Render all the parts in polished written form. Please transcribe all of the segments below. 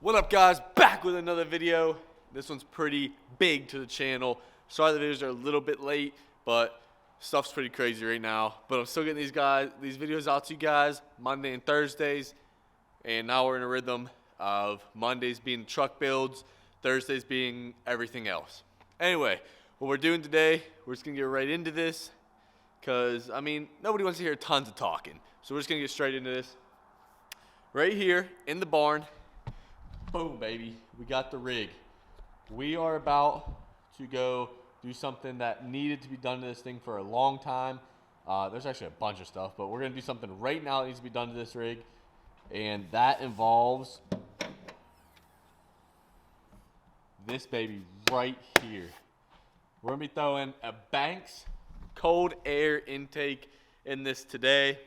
What up, guys? Back with another video. This one's pretty big to the channel. Sorry the videos are a little bit late, but stuff's pretty crazy right now. But I'm still getting these videos out to you guys Monday and Thursdays. And now we're in a rhythm of Mondays being truck builds, Thursdays being everything else. Anyway, what we're doing today, we're just gonna get right into this, because I mean, nobody wants to hear tons of talking. So we're just gonna get straight into this. Right here in the barn, boom, baby, we got the rig. We are about to go do something that needed to be done to this thing for a long time. There's actually a bunch of stuff, but we're gonna do something right now that needs to be done to this rig, and that involves this baby right here. We're gonna be throwing a Banks cold air intake in this today.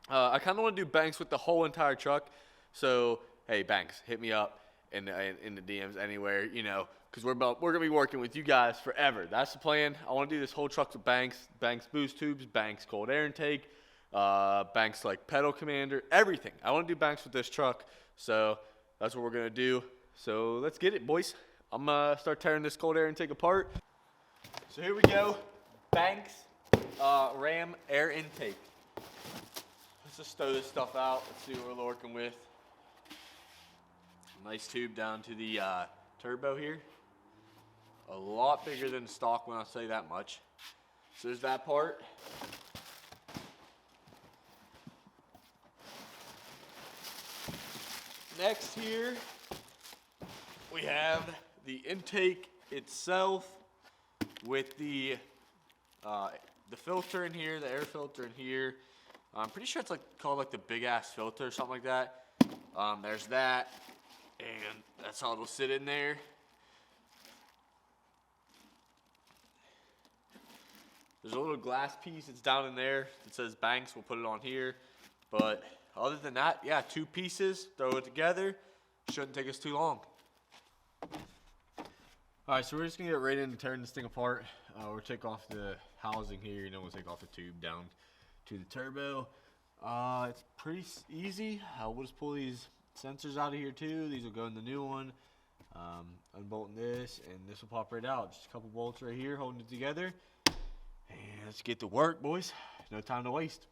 I kind of want to do Banks with the whole entire truck. So, hey, Banks, hit me up in the DMs anywhere, you know, because we're going to be working with you guys forever. That's the plan. I want to do this whole truck with Banks boost tubes, Banks cold air intake, Banks like pedal commander, everything. I want to do Banks with this truck. So, that's what we're going to do. So, let's get it, boys. I'm going to start tearing this cold air intake apart. So, here we go. Banks Ram air intake. Let's just throw this stuff out. Let's see what we're working with. Nice tube down to the turbo here. A lot bigger than stock when I say that much. So there's that part. Next here, we have the intake itself with the filter in here, the air filter in here. I'm pretty sure it's like called like the big ass filter or something like that. There's that, and that's how it'll sit in there. There's a little glass piece that's down in there that says Banks. We'll put it on here. But other than that, yeah, two pieces, throw it together. Shouldn't take us too long. All right, so we're just gonna get right into tearing this thing apart. We'll take off the housing here, we'll take off the tube down to the turbo. It's pretty easy. We'll just pull these sensors out of here too. These will go in the new one. Unbolting this, and this will pop right out. Just a couple bolts right here holding it together. And let's get to work, boys. No time to waste.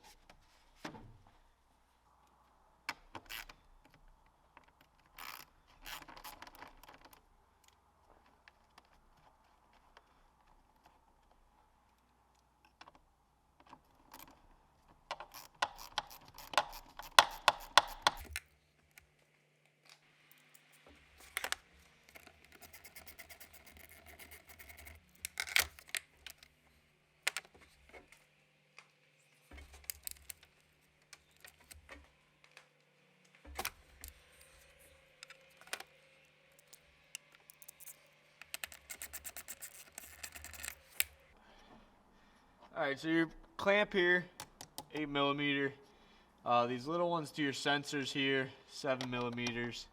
Alright, so your clamp here, 8mm. These little ones to your sensors here, 7mm.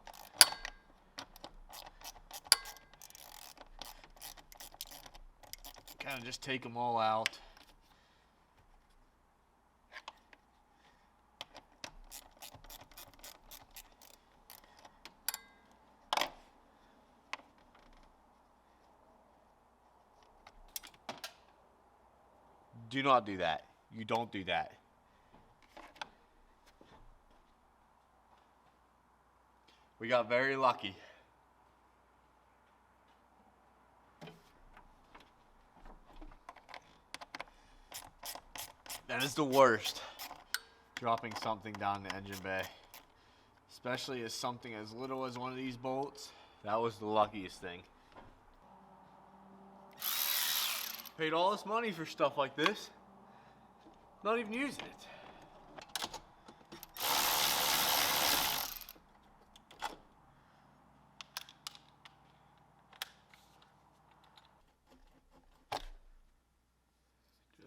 Kind of just take them all out. Do not do that. You don't do that. We got very lucky. That is the worst. Dropping something down the engine bay. Especially as something as little as one of these bolts. That was the luckiest thing. Paid all this money for stuff like this. Not even using it.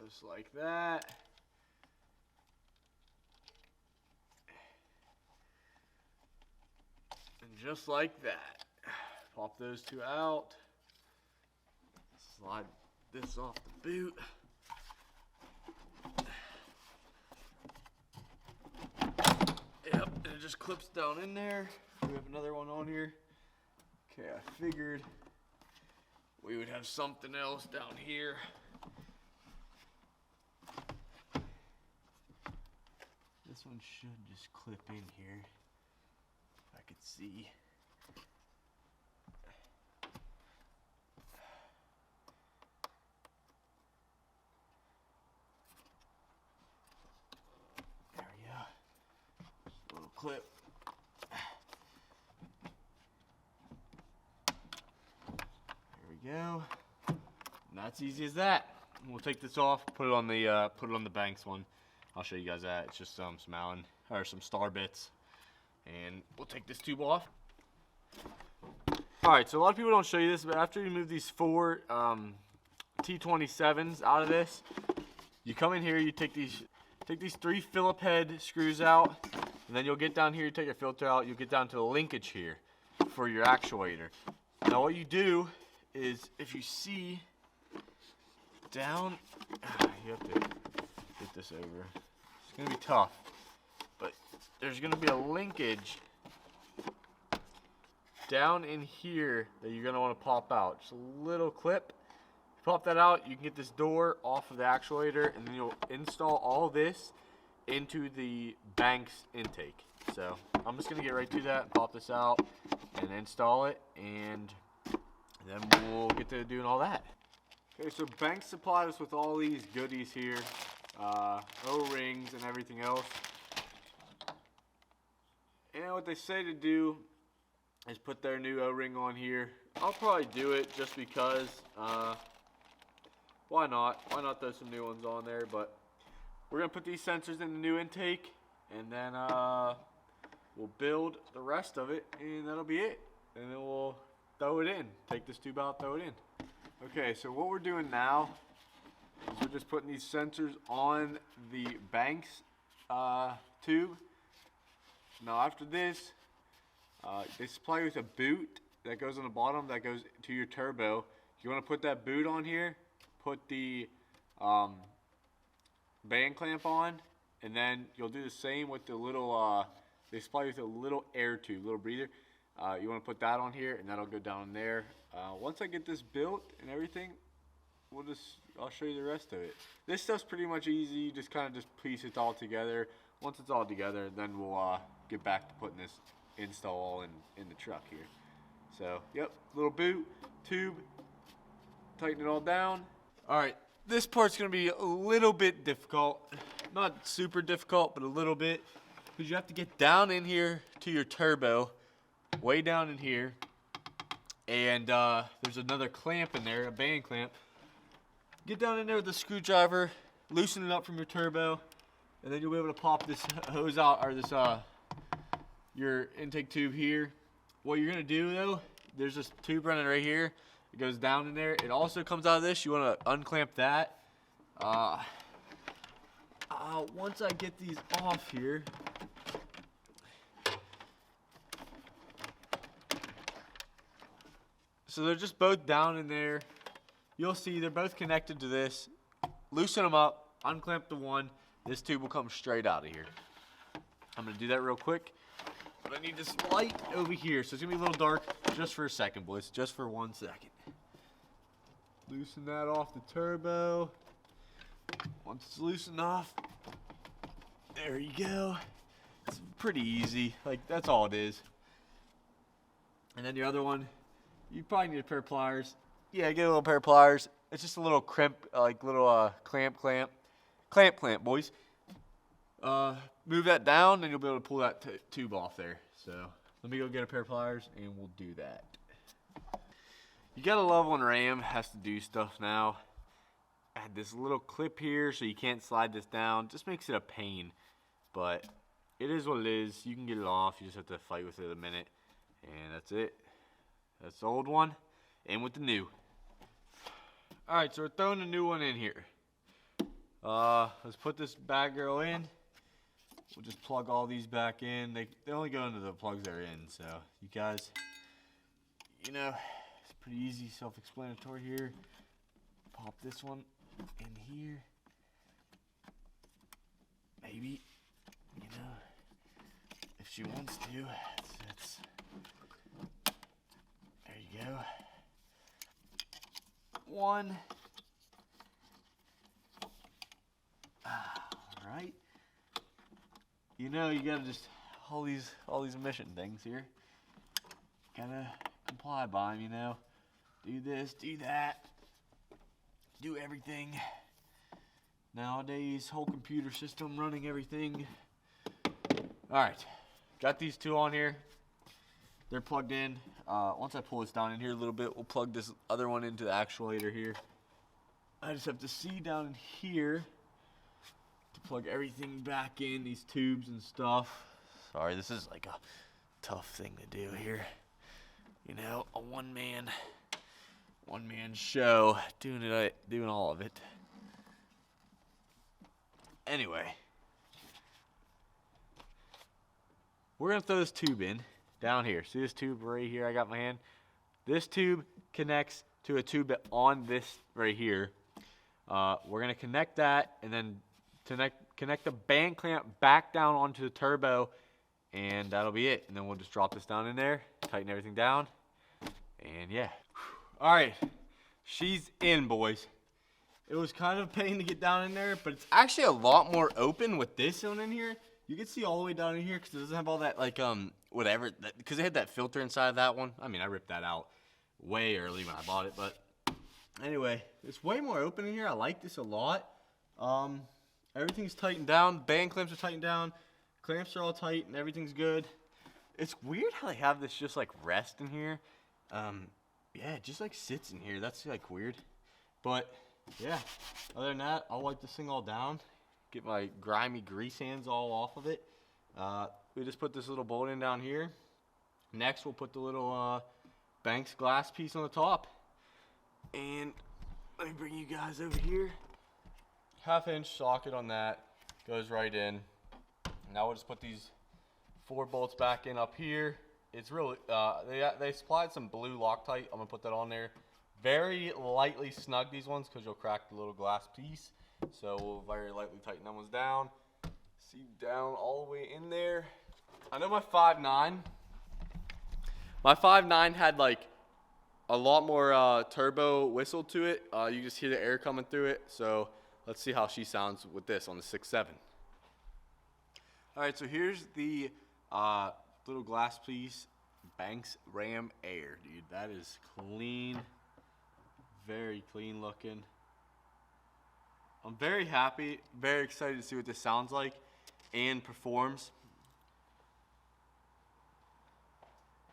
Just like that. And just like that. Pop those two out. Slide this off the boot. Yep, and it just clips down in there. we have another one on here. Okay, I figured we would have something else down here. This one should just clip in here, if I could see. There we go. Just a little clip. There we go. And that's easy as that. We'll take this off, put it on the Banks one. I'll show you guys that. It's just some Allen or some star bits, and we'll take this tube off. All right, so a lot of people don't show you this, but after you move these 4 T27s out of this, you come in here, you take these 3 Phillip head screws out, and then you'll get down here, you take your filter out, you'll get down to the linkage here for your actuator. Now what you do is, if you see down, you have to get this over. It's gonna be tough, but there's gonna be a linkage down in here that you're gonna want to pop out. Just a little clip. You pop that out, you can get this door off of the actuator, and then you'll install all this into the Banks intake. So I'm just gonna get right to that and pop this out and install it, and then we'll get to doing all that. Okay, so Banks supplied us with all these goodies here, O-rings and everything else. And what they say to do is put their new O-ring on here. I'll probably do it just because, why not? Why not throw some new ones on there? But we're gonna put these sensors in the new intake, and then we'll build the rest of it, and that'll be it. And then we'll throw it in. Take this tube out, throw it in. Okay, so what we're doing now is we're just putting these sensors on the Banks tube. Now after this, they supply you with a boot that goes on the bottom that goes to your turbo. You want to put that boot on here, put the band clamp on, and then you'll do the same with the little, they supply you with a little air tube, little breather. You want to put that on here, and that'll go down in there. Once I get this built and everything, I'll show you the rest of it. This stuff's pretty much easy. You just kind of just piece it all together. Once it's all together, then we'll get back to putting this install all in the truck here. So, yep, little boot, tube, tighten it all down. All right, this part's gonna be a little bit difficult. Not super difficult, but a little bit, because you have to get down in here to your turbo, way down in here, and there's another clamp in there, a band clamp. Get down in there with a screwdriver, loosen it up from your turbo, and then you'll be able to pop this hose out, or this your intake tube here. What you're gonna do though, there's this tube running right here. It goes down in there. It also comes out of this. You want to unclamp that. Once I get these off here, so they're just both down in there. You'll see they're both connected to this. Loosen them up, unclamp the one. This tube will come straight out of here. I'm gonna do that real quick. But I need this light over here, so it's gonna be a little dark just for a second, boys. Just for 1 second. Loosen that off the turbo. Once it's loosened off, there you go. It's pretty easy. Like, that's all it is. And then the other one, you probably need a pair of pliers. Yeah, get a little pair of pliers. It's just a little crimp, like little clamp, boys. Move that down, and you'll be able to pull that tube off there. So let me go get a pair of pliers, and we'll do that. You gotta love when Ram has to do stuff now. I had this little clip here, so you can't slide this down. Just makes it a pain, but it is what it is. You can get it off. You just have to fight with it a minute, and that's it. That's the old one, and with the new. All right, so we're throwing a new one in here. Let's put this bad girl in. We'll just plug all these back in. They only go into the plugs they're in, so you guys, you know, it's pretty easy, self-explanatory here. Pop this one in here. Maybe, you know, if she wants to. It's one. All right. You know, you gotta just all these emission things here. Gotta comply by them, you know. Do this, do that, do everything. Nowadays, whole computer system running everything. All right, got these two on here. They're plugged in. Once I pull this down in here a little bit, we'll plug this other one into the actuator here. I just have to see down in here to plug everything back in, these tubes and stuff. Sorry, this is like a tough thing to do here. You know, a one-man show, doing all of it. Anyway, we're gonna throw this tube in down here. See this tube right here? I got my hand. This tube connects to a tube on this right here. We're gonna connect that and then connect the band clamp back down onto the turbo, and that'll be it. And then we'll just drop this down in there, tighten everything down, and yeah. All right, she's in, boys. It was kind of a pain to get down in there, but it's actually a lot more open with this one in here. You can see all the way down in here because it doesn't have all that, like, whatever, because it had that filter inside of that one. I mean, I ripped that out way early when I bought it, but anyway, it's way more open in here. I like this a lot. Everything's tightened down. Band clamps are tightened down. Clamps are all tight and everything's good. It's weird how they have this just, like, rest in here. Yeah, it just, like, sits in here. That's, like, weird. But yeah, other than that, I'll wipe this thing all down, get my grimy grease hands all off of it. We just put this little bolt in down here. Next, we'll put the little Banks glass piece on the top. And let me bring you guys over here. 1/2-inch socket on that, goes right in. Now we'll just put these 4 bolts back in up here. It's really, they supplied some blue Loctite. I'm gonna put that on there. Very lightly snug these ones because you'll crack the little glass piece. So we'll very lightly tighten them ones down. See down all the way in there. I know my 5.9 had like a lot more turbo whistle to it. You just hear the air coming through it. So let's see how she sounds with this on the 6.7. All right, so here's the little glass piece, Banks Ram Air, dude. That is clean. Very clean looking. I'm very happy, very excited to see what this sounds like and performs.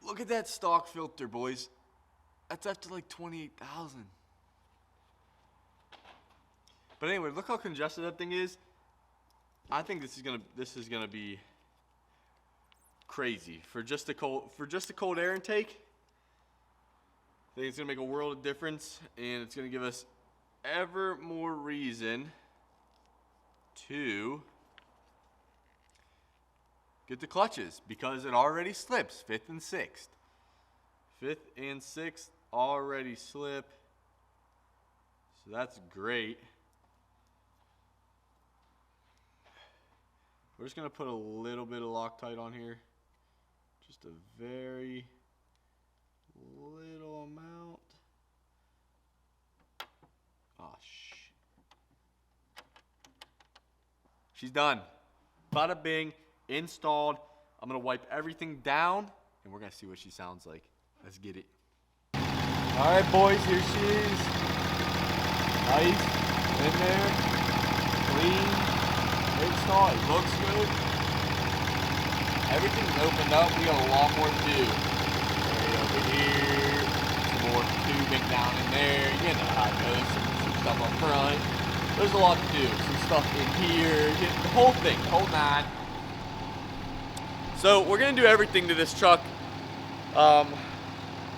Look at that stock filter, boys. That's after like 28,000. But anyway, look how congested that thing is. I think this is gonna be crazy for just a cold air intake. I think it's gonna make a world of difference, and it's gonna give us ever more reason to get the clutches because it already slips 5th and 6th. 5th and 6th already slip, so that's great. We're just gonna put a little bit of Loctite on here, just a very little amount. Oh, she's done. Bada bing, installed. I'm gonna wipe everything down, and we're gonna see what she sounds like. Let's get it. All right, boys, here she is. Nice, in there, clean, install. It looks good. Everything's opened up. We got a lot more to do. Over here, some more tubing down in there, you know how it goes, some stuff up front. There's a lot to do, some stuff in here, the whole thing, the whole 9. So we're gonna do everything to this truck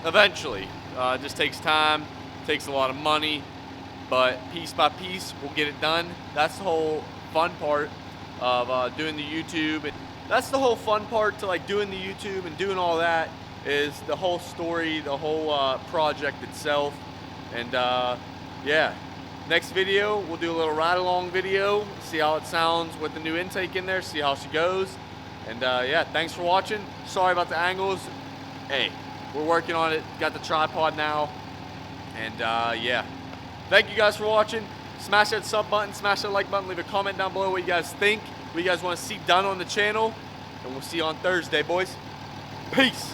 eventually. It just takes time, takes a lot of money, but piece by piece, we'll get it done. That's the whole fun part of doing the YouTube. And that's the whole fun part to like doing the YouTube and doing all that. Is the whole story, the whole project itself. And yeah, next video we'll do a little ride along video, see how it sounds with the new intake in there, see how she goes. And yeah, thanks for watching. Sorry about the angles. Hey, we're working on it, got the tripod now. And yeah, Thank you guys for watching. Smash that sub button, smash that like button, leave a comment down below what you guys think, what you guys want to see done on the channel, and we'll see you on Thursday, boys. Peace.